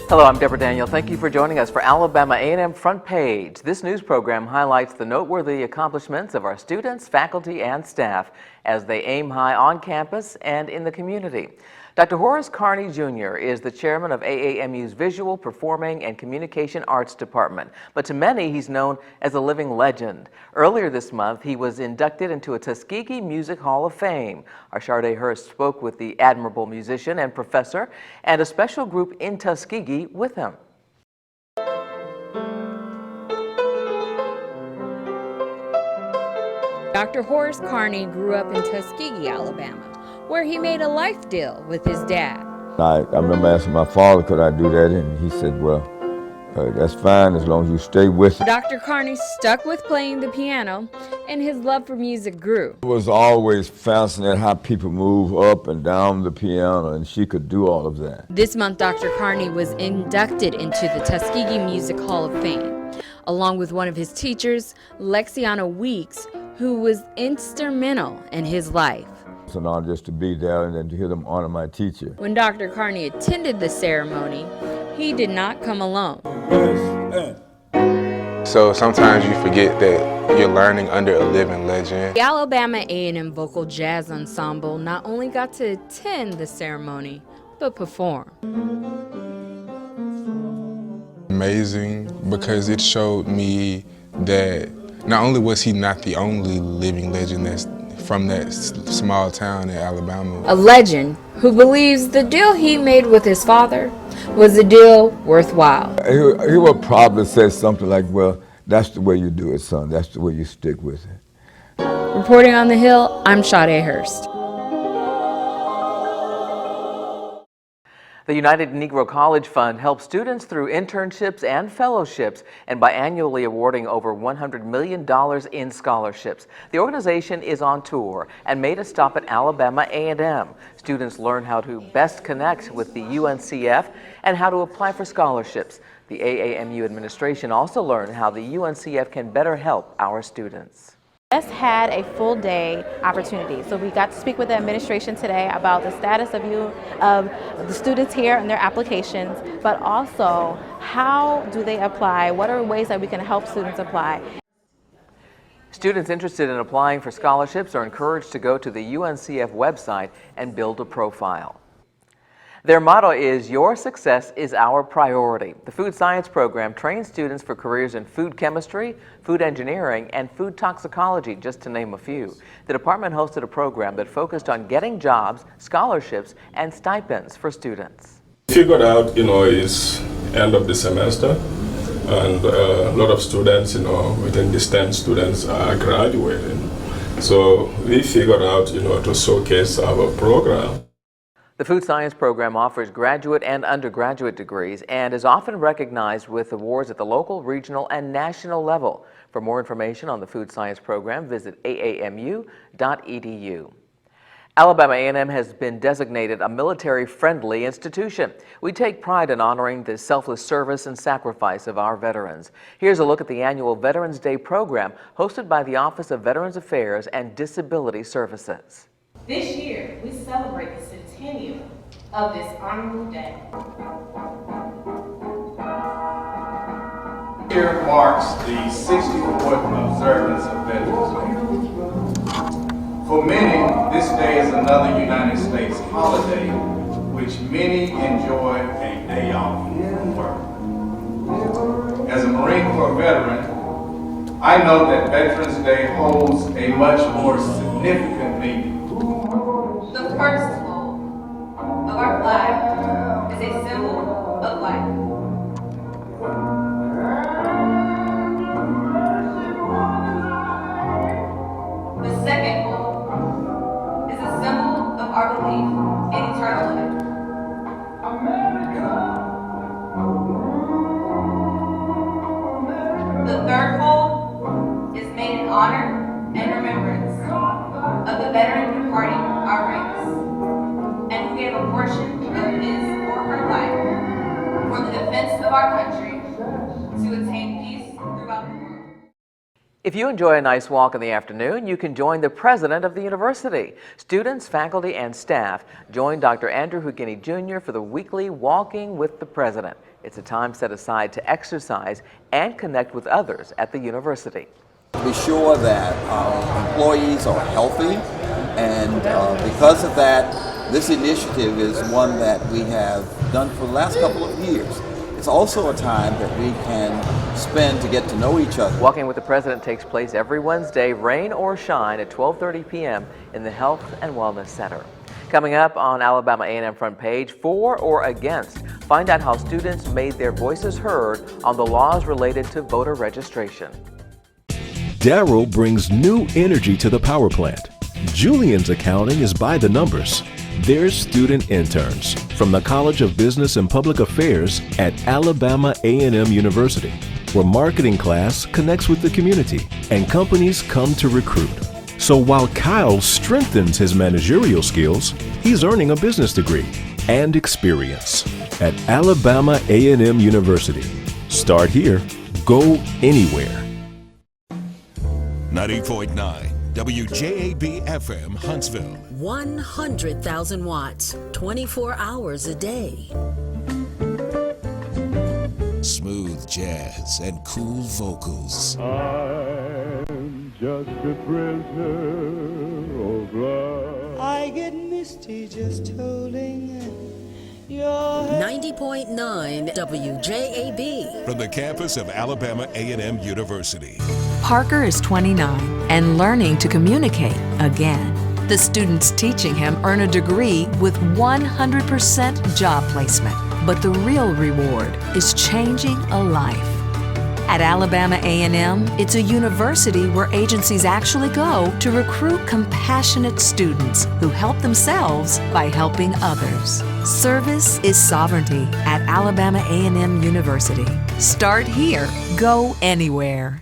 Hello, I'm Deborah Daniel. Thank you for joining us for Alabama A&M Front Page. This news program highlights the noteworthy accomplishments of our students, faculty, and staff as they aim high on campus and in the community. Dr. Horace Carney Jr. is the chairman of AAMU's Visual, Performing, and Communication Arts Department, but to many he's known as a living legend. Earlier this month, he was inducted into a Tuskegee Music Hall of Fame. Our Sade Hurst spoke with the admirable musician and professor and a special group in Tuskegee with him. Dr. Horace Carney grew up in Tuskegee, Alabama, where he made a life deal with his dad. I remember asking my father, could I do that? And he said, well, that's fine as long as you stay with it. Dr. Carney stuck with playing the piano, and his love for music grew. It was always fascinating how people move up and down the piano, and she could do all of that. This month, Dr. Carney was inducted into the Tuskegee Music Hall of Fame, along with one of his teachers, Lexiana Weeks, who was instrumental in his life. It's an honor just to be there and then to hear them honor my teacher. When Dr. Carney attended the ceremony, he did not come alone. So sometimes you forget that you're learning under a living legend. The Alabama A&M Vocal Jazz Ensemble not only got to attend the ceremony, but perform. Amazing, because it showed me that not only was he not the only living legend that's from that small town in Alabama. A legend who believes the deal he made with his father was a deal worthwhile. He would probably say something like, well, that's the way you do it, son. That's the way you stick with it. Reporting on the Hill, I'm Sade Hurst. The United Negro College Fund helps students through internships and fellowships and by annually awarding over $100 million in scholarships. The organization is on tour and made a stop at Alabama A&M. Students learn how to best connect with the UNCF and how to apply for scholarships. The AAMU administration also learned how the UNCF can better help our students. Just had a full day opportunity. So we got to speak with the administration today about the status of the students here and their applications, but also how do they apply? What are ways that we can help students apply? Students interested in applying for scholarships are encouraged to go to the UNCF website and build a profile. Their motto is, "Your success is our priority." The food science program trains students for careers in food chemistry, food engineering, and food toxicology, just to name a few. The department hosted a program that focused on getting jobs, scholarships, and stipends for students. Figured out, is end of the semester, and a lot of students, within the STEM students are graduating. So we figured out, to showcase our program. The food science program offers graduate and undergraduate degrees and is often recognized with awards at the local, regional, and national level. For more information on the food science program, visit aamu.edu. Alabama A&M has been designated a military-friendly institution. We take pride in honoring the selfless service and sacrifice of our veterans. Here's a look at the annual Veterans Day program hosted by the Office of Veterans Affairs and Disability Services. This year, we celebrate the centennial of this honorable day. Here marks the 64th observance of Veterans Day. For many, this day is another United States holiday, which many enjoy a day off from work. As a Marine Corps veteran, I know that Veterans Day holds a much more significant meaning. The first fold of our flag is a symbol of life. The second fold is a symbol of our belief in eternal life. The third fold is made in honor and remembrance of the veteran departing our ranks, and who gave a portion of his or her life for the defense of our country to attain peace throughout the world. If you enjoy a nice walk in the afternoon, you can join the president of the university. Students, faculty, and staff join Dr. Andrew Hougini Jr. for the weekly Walking with the President. It's a time set aside to exercise and connect with others at the university. Be sure that our employees are healthy, and because of that, this initiative is one that we have done for the last couple of years. It's also a time that we can spend to get to know each other. Walking with the President takes place every Wednesday, rain or shine, at 12:30 p.m. in the Health and Wellness Center. Coming up on Alabama A&M Front Page, for or against, find out how students made their voices heard on the laws related to voter registration. Darryl brings new energy to the power plant. Julian's accounting is by the numbers. They're student interns from the College of Business and Public Affairs at Alabama A&M University, where marketing class connects with the community and companies come to recruit. So while Kyle strengthens his managerial skills, he's earning a business degree and experience at Alabama A&M University. Start here, go anywhere. 90.9 WJAB-FM Huntsville. 100,000 watts, 24 hours a day. Smooth jazz and cool vocals. I'm just a prisoner of love. I get misty just holding your hand. 90.9 WJAB. From the campus of Alabama A&M University. Parker is 29 and learning to communicate again. The students teaching him earn a degree with 100% job placement. But the real reward is changing a life. At Alabama A&M, it's a university where agencies actually go to recruit compassionate students who help themselves by helping others. Service is sovereignty at Alabama A&M University. Start here, go anywhere.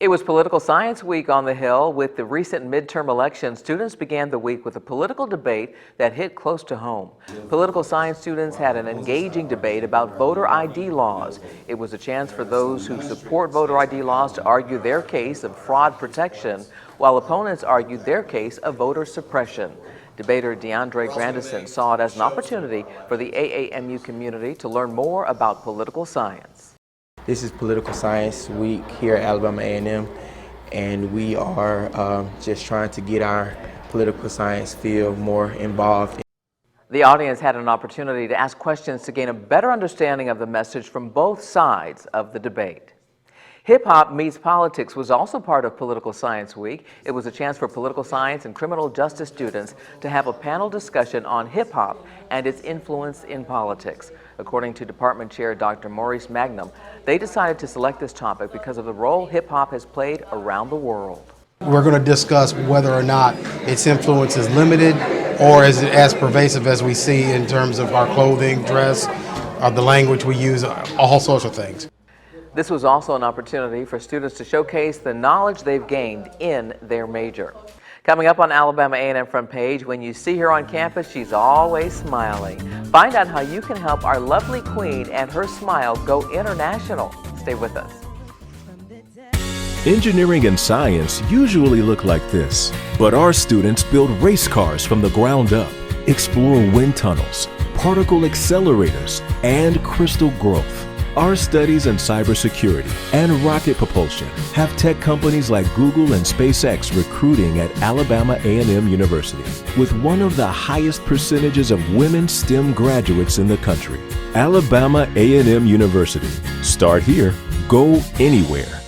It was Political Science Week on the Hill. With the recent midterm elections, students began the week with a political debate that hit close to home. Political science students had an engaging debate about voter ID laws. It was a chance for those who support voter ID laws to argue their case of fraud protection, while opponents argued their case of voter suppression. Debater DeAndre Grandison saw it as an opportunity for the AAMU community to learn more about political science. This is Political Science Week here at Alabama A&M, and we are just trying to get our political science field more involved. The audience had an opportunity to ask questions to gain a better understanding of the message from both sides of the debate. Hip-hop meets politics was also part of Political Science Week. It was a chance for political science and criminal justice students to have a panel discussion on hip-hop and its influence in politics. According to Department Chair Dr. Maurice Magnum, they decided to select this topic because of the role hip-hop has played around the world. We're going to discuss whether or not its influence is limited or is it as pervasive as we see in terms of our clothing, dress, the language we use, all sorts of things. This was also an opportunity for students to showcase the knowledge they've gained in their major. Coming up on Alabama A&M Front Page, when you see her on campus, she's always smiling. Find out how you can help our lovely queen and her smile go international. Stay with us. Engineering and science usually look like this, but our students build race cars from the ground up, explore wind tunnels, particle accelerators, and crystal growth. Our studies in cybersecurity and rocket propulsion have tech companies like Google and SpaceX recruiting at Alabama A&M University, with one of the highest percentages of women STEM graduates in the country. Alabama A&M University. Start here, go anywhere.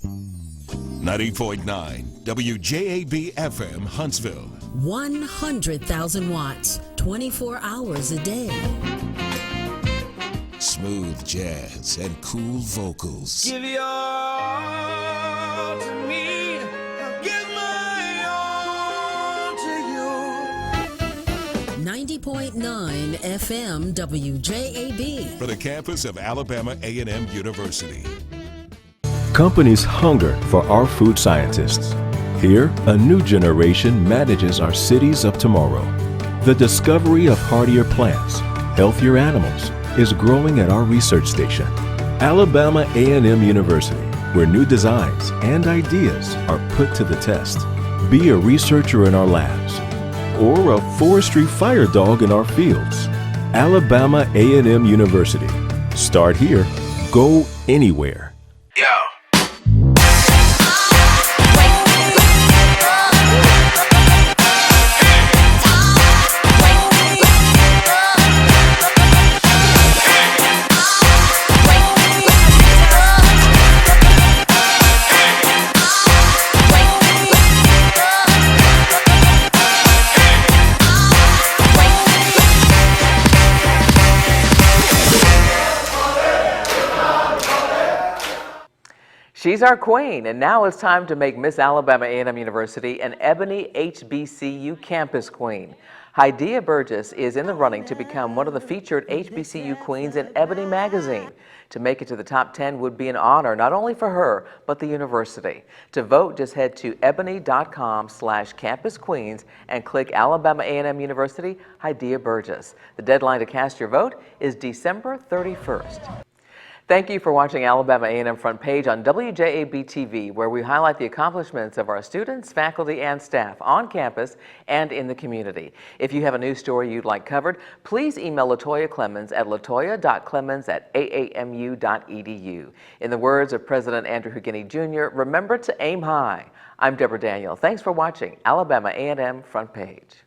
90.9 WJAB-FM Huntsville. 100,000 watts, 24 hours a day. Smooth jazz and cool vocals. Give your all to me, I'll give my all to you. 90.9 FM WJAB. For the campus of Alabama A&M University. Companies hunger for our food scientists. Here, a new generation manages our cities of tomorrow. The discovery of hardier plants, healthier animals, is growing at our research station, Alabama A&M University, where new designs and ideas are put to the test. Be a researcher in our labs or a forestry fire dog in our fields. Alabama A&M University. Start here, go anywhere. Yo. 'She's our queen, and now it's time to make Miss Alabama A&M University an Ebony HBCU campus queen. Hydea Burgess is in the running to become one of the featured HBCU queens in Ebony magazine. To make it to the top 10 would be an honor, not only for her, but the university. To vote, just head to ebony.com/campusqueens and click Alabama A&M University Hydea Burgess. The deadline to cast your vote is December 31st. Thank you for watching Alabama A&M Front Page on WJAB-TV, where we highlight the accomplishments of our students, faculty, and staff on campus and in the community. If you have a news story you'd like covered, please email LaToya Clemens at latoya.clemens@aamu.edu. In the words of President Andrew Huginny Jr., remember to aim high. I'm Deborah Daniel. Thanks for watching Alabama A&M Front Page.